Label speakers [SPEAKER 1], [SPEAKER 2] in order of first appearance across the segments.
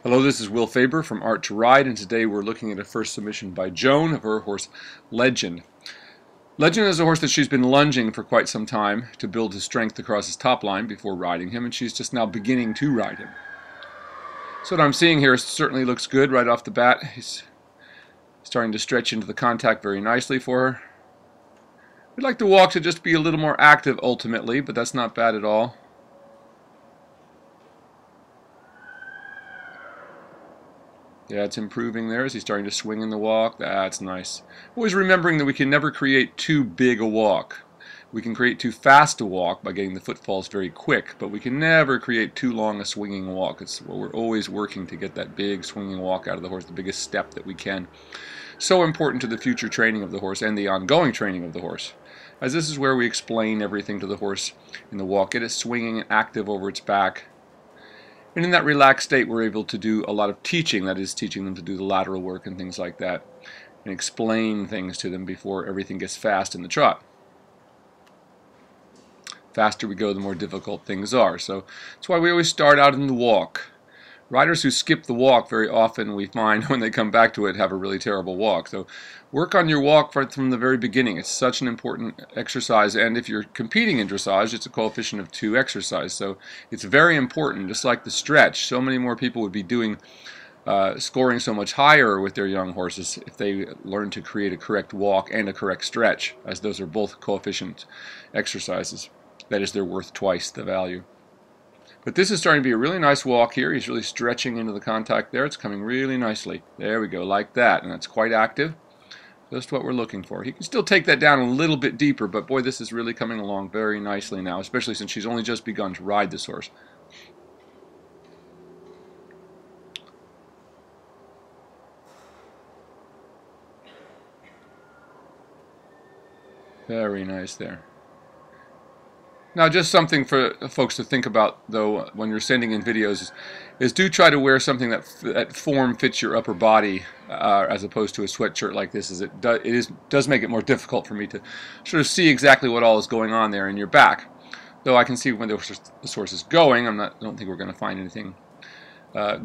[SPEAKER 1] Hello, this is Will Faerber from Art to Ride, and today we're looking at a first submission by Joan of her horse Legend. Legend is a horse that she's been lunging for quite some time to build his strength across his top line before riding him, and she's just now beginning to ride him. So what I'm seeing here certainly looks good right off the bat. He's starting to stretch into the contact very nicely for her. We'd like the walk to just be a little more active ultimately, but that's not bad at all. Yeah, it's improving there as he's starting to swing in the walk. That's nice. Always remembering that we can never create too big a walk. We can create too fast a walk by getting the footfalls very quick, but we can never create too long a swinging walk. It's what we're always working to get that big swinging walk out of the horse, the biggest step that we can. So important to the future training of the horse and the ongoing training of the horse, as this is where we explain everything to the horse in the walk. Get it swinging and active over its back. And in that relaxed state, we're able to do a lot of teaching, that is, teaching them to do the lateral work and things like that, and explain things to them before everything gets fast in the trot. Faster we go, the more difficult things are. So that's why we always start out in the walk. Riders who skip the walk very often, we find, when they come back to it, have a really terrible walk. So work on your walk right from the very beginning. It's such an important exercise, and if you're competing in dressage, it's a coefficient of 2 exercise. So it's very important, just like the stretch. So many more people would be doing scoring so much higher with their young horses if they learn to create a correct walk and a correct stretch, as those are both coefficient exercises. That is, they're worth twice the value. But this is starting to be a really nice walk here. He's really stretching into the contact there. It's coming really nicely. There we go, like that. And that's quite active. Just what we're looking for. He can still take that down a little bit deeper, but boy, this is really coming along very nicely now, especially since she's only just begun to ride this horse. Very nice there. Now, just something for folks to think about, though, when you're sending in videos, is do try to wear something that form fits your upper body, as opposed to a sweatshirt like this. As it does make it more difficult for me to sort of see exactly what all is going on there in your back. Though I can see when the horse is going. I don't think we're going to find anything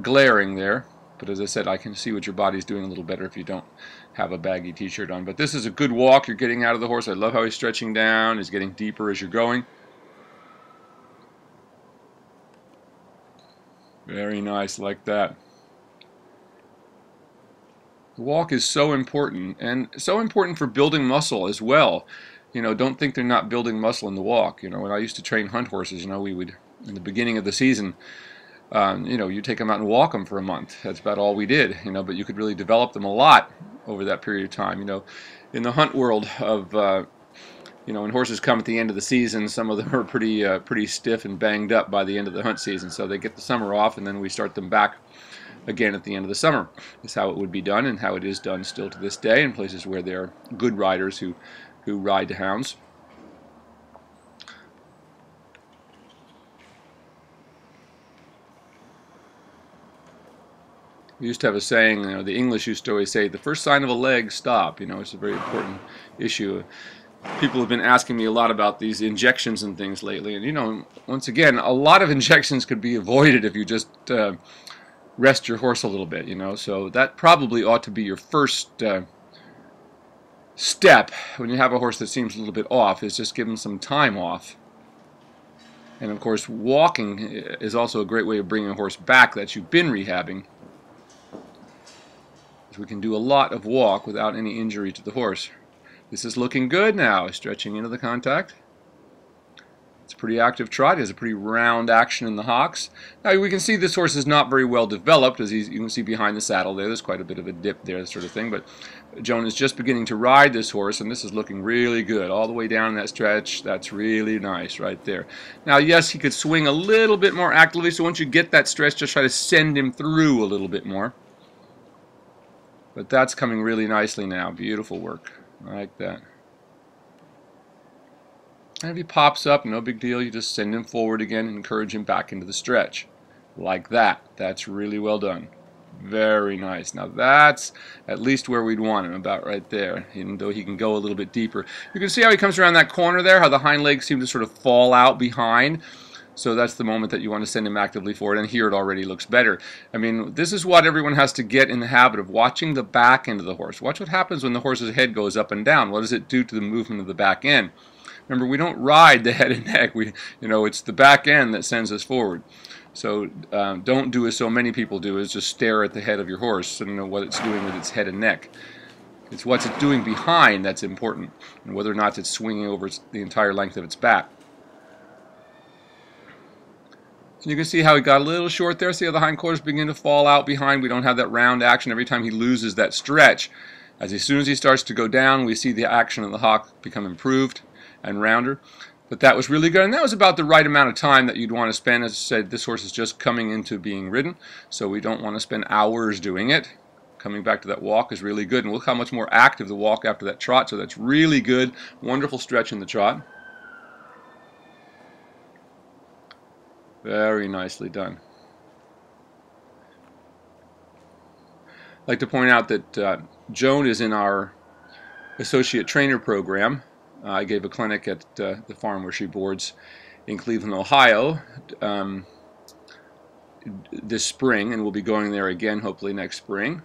[SPEAKER 1] glaring there. But as I said, I can see what your body's doing a little better if you don't have a baggy t-shirt on. But this is a good walk you're getting out of the horse. I love how he's stretching down. He's getting deeper as you're going. Very nice, like that. The walk is so important, and so important for building muscle as well. You know, don't think they're not building muscle in the walk. You know, when I used to train hunt horses, you know, we would, in the beginning of the season, you know, you take them out and walk them for a month. That's about all we did, you know, but you could really develop them a lot over that period of time. You know, in the hunt world of you know, when horses come at the end of the season, some of them are pretty stiff and banged up by the end of the hunt season. So they get the summer off, and then we start them back again at the end of the summer. That's how it would be done, and how it is done still to this day in places where there are good riders who ride to hounds. We used to have a saying, you know, the English used to always say, the first sign of a leg, stop. You know, it's a very important issue. People have been asking me a lot about these injections and things lately, and you know, once again, a lot of injections could be avoided if you just rest your horse a little bit, you know, so that probably ought to be your first step when you have a horse that seems a little bit off, is just give him some time off. And of course, walking is also a great way of bringing a horse back that you've been rehabbing, because we can do a lot of walk without any injury to the horse. This is looking good now, stretching into the contact. It's a pretty active trot. He has a pretty round action in the hocks. Now we can see this horse is not very well developed, as you can see behind the saddle there. There's quite a bit of a dip there, that sort of thing. But Joan is just beginning to ride this horse, and this is looking really good. All the way down in that stretch, that's really nice right there. Now, yes, he could swing a little bit more actively, so once you get that stretch, just try to send him through a little bit more. But that's coming really nicely now. Beautiful work. Like that. And if he pops up, no big deal. You just send him forward again and encourage him back into the stretch. Like that. That's really well done. Very nice. Now that's at least where we'd want him, about right there, even though he can go a little bit deeper. You can see how he comes around that corner there, how the hind legs seem to sort of fall out behind. So that's the moment that you want to send him actively forward, and here it already looks better. I mean, this is what everyone has to get in the habit of watching the back end of the horse. Watch what happens when the horse's head goes up and down. What does it do to the movement of the back end? Remember, we don't ride the head and neck. It's the back end that sends us forward. So don't do as so many people do, is just stare at the head of your horse and know what it's doing with its head and neck. It's what it's doing behind that's important, and whether or not it's swinging over the entire length of its back. So you can see how he got a little short there. See how the hindquarters begin to fall out behind. We don't have that round action every time he loses that stretch. As soon as he starts to go down, we see the action of the hock become improved and rounder. But that was really good, and that was about the right amount of time that you'd want to spend. As I said, this horse is just coming into being ridden, so we don't want to spend hours doing it. Coming back to that walk is really good, and look how much more active the walk after that trot, so that's really good. Wonderful stretch in the trot. Very nicely done. I'd like to point out that Joan is in our associate trainer program. I gave a clinic at the farm where she boards in Cleveland, Ohio this spring, and we'll be going there again hopefully next spring.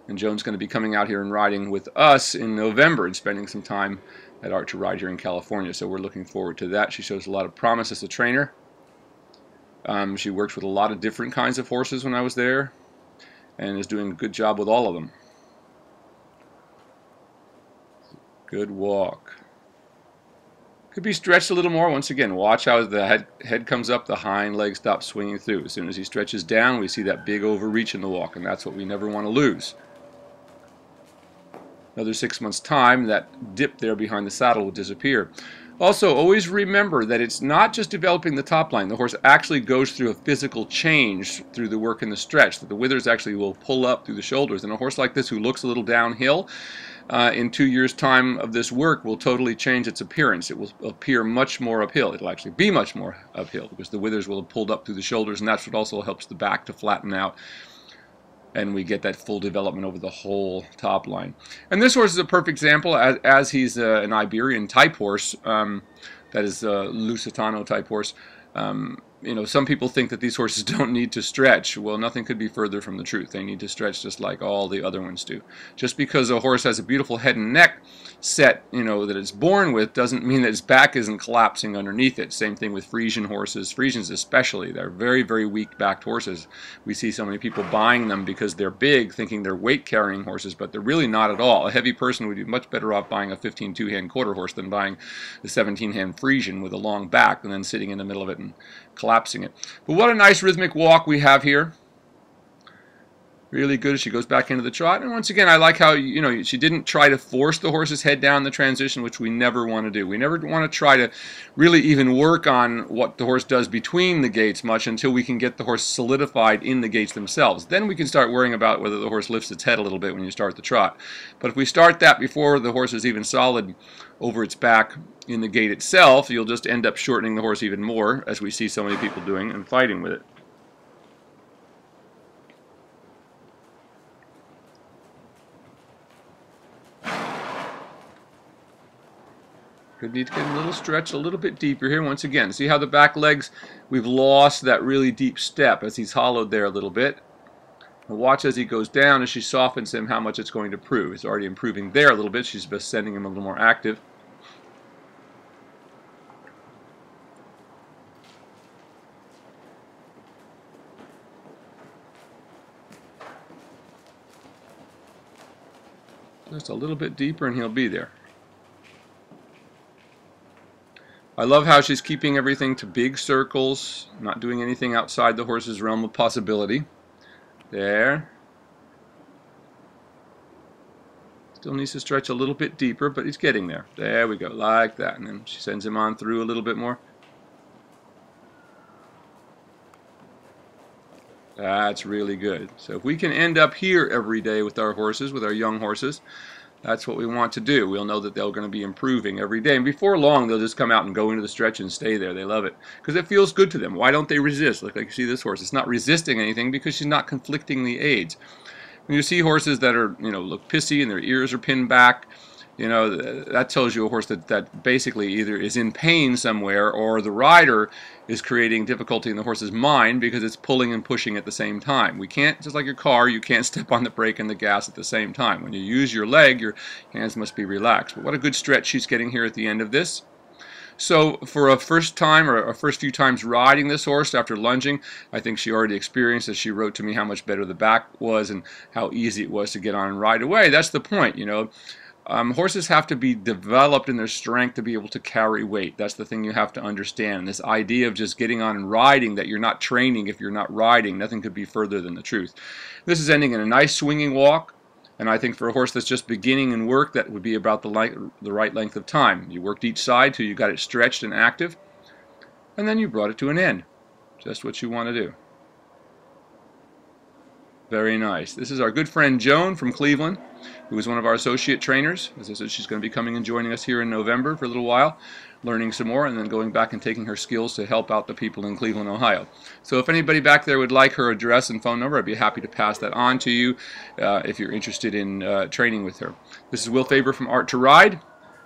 [SPEAKER 1] And Joan's going to be coming out here and riding with us in November and spending some time at Art to Ride here in California, so we're looking forward to that. She shows a lot of promise as a trainer. She works with a lot of different kinds of horses when I was there, and is doing a good job with all of them. Good walk. Could be stretched a little more. Once again, watch how the head comes up, the hind leg stops swinging through. As soon as he stretches down, we see that big overreach in the walk, and that's what we never want to lose. Another 6 months' time, that dip there behind the saddle will disappear. Also, always remember that it's not just developing the top line. The horse actually goes through a physical change through the work and the stretch. That the withers actually will pull up through the shoulders. And a horse like this who looks a little downhill, in 2 years' time of this work will totally change its appearance. It will appear much more uphill. It'll actually be much more uphill because the withers will have pulled up through the shoulders, and that's what also helps the back to flatten out, and we get that full development over the whole top line. And this horse is a perfect example, as he's an Iberian type horse, that is a Lusitano type horse. Some people think that these horses don't need to stretch. Well, nothing could be further from the truth. They need to stretch just like all the other ones do. Just because a horse has a beautiful head and neck set, that it's born with, doesn't mean that its back isn't collapsing underneath it. Same thing with Frisian horses. Frisians especially, they're very, very weak-backed horses. We see so many people buying them because they're big, thinking they're weight-carrying horses, but they're really not at all. A heavy person would be much better off buying a 15 two-hand quarter horse than buying the 17-hand Frisian with a long back and then sitting in the middle of it and collapsing it. But what a nice rhythmic walk we have here. Really good as she goes back into the trot. And once again, I like how she didn't try to force the horse's head down the transition, which we never want to do. We never want to try to really even work on what the horse does between the gaits much until we can get the horse solidified in the gaits themselves. Then we can start worrying about whether the horse lifts its head a little bit when you start the trot. But if we start that before the horse is even solid over its back in the gait itself, you'll just end up shortening the horse even more, as we see so many people doing, and fighting with it. Could need to get a little stretch, a little bit deeper here. Once again, see how the back legs, we've lost that really deep step as he's hollowed there a little bit. And watch as he goes down, as she softens him, how much it's going to improve. It's already improving there a little bit. She's just sending him a little more active. Just a little bit deeper and he'll be there. I love how she's keeping everything to big circles, not doing anything outside the horse's realm of possibility. There. Still needs to stretch a little bit deeper, but he's getting there. There we go, like that. And then she sends him on through a little bit more. That's really good. So if we can end up here every day with our horses, with our young horses, that's what we want to do. We'll know that they're going to be improving every day. And before long, they'll just come out and go into the stretch and stay there. They love it because it feels good to them. Why don't they resist? Like you see this horse. It's not resisting anything because she's not conflicting the aids. When you see horses that are, look pissy and their ears are pinned back, You know, that tells you a horse that basically either is in pain somewhere, or the rider is creating difficulty in the horse's mind because it's pulling and pushing at the same time. We can't, just like your car, you can't step on the brake and the gas at the same time. When you use your leg, your hands must be relaxed. But what a good stretch she's getting here at the end of this. So for a first time, or a first few times riding this horse after lunging, I think she already experienced, as she wrote to me, how much better the back was and how easy it was to get on and ride away. That's the point, you know. Horses have to be developed in their strength to be able to carry weight. That's the thing you have to understand. This idea of just getting on and riding, that you're not training if you're not riding, nothing could be further than the truth. This is ending in a nice swinging walk. And I think for a horse that's just beginning in work, that would be about the right length of time. You worked each side till you got it stretched and active, and then you brought it to an end. Just what you want to do. Very nice. This is our good friend Joan from Cleveland, who is one of our associate trainers. As I said, she's going to be coming and joining us here in November for a little while, learning some more, and then going back and taking her skills to help out the people in Cleveland, Ohio. So if anybody back there would like her address and phone number, I'd be happy to pass that on to you if you're interested in training with her. This is Will Faerber from Art to Ride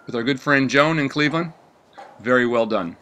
[SPEAKER 1] with our good friend Joan in Cleveland. Very well done.